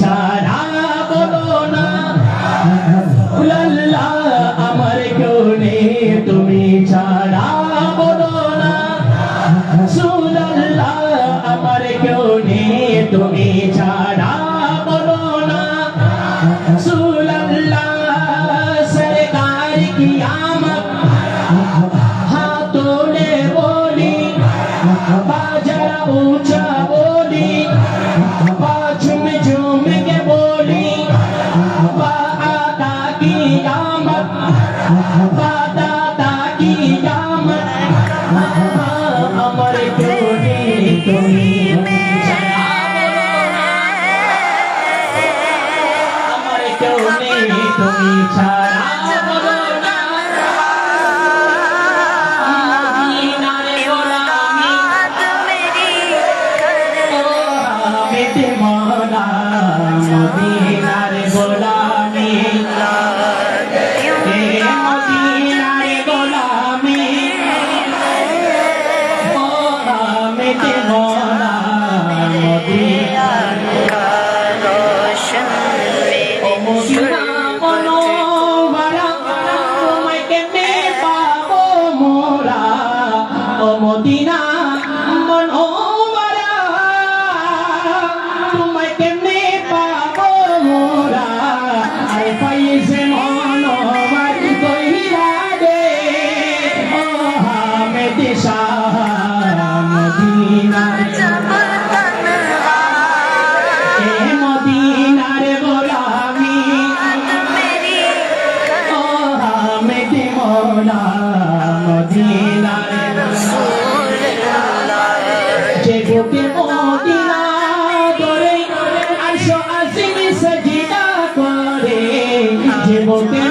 ছাড়া বলো না আল্লাহ আমার কেউ নেই তুমি ছাড়া বলো না রাসূলুল্লাহ আমার কেউ নেই তুমি ছাড়া বলো না রাসূলুল্লাহ সরকার কি আমত হাত তোলে বলি বাজারা ऊंचा बोली झुम झुम के बोली दादा की आमद दादा की आमद अमर क्यों तुम्हें अमर क्यों नहीं तुम्हें छाड़ा মদিনার গোলামি মদিনার গোলামি মিটে মোরা মদিনার মদিনা মনোবরা তোমায় কেমনে পাবো মোরা ও মদিনা মনোবরা তোমায় কেমনে পাবো মোরা আই পাইছে মনোবর কইরা দে ও হামেদ শাহ মদিনার মদিনার গোলামি ও হামেদ মৌলা মদিনার যে বুকে মদিনা ধরে আরশ আজিম সাজদা করে যে বুকে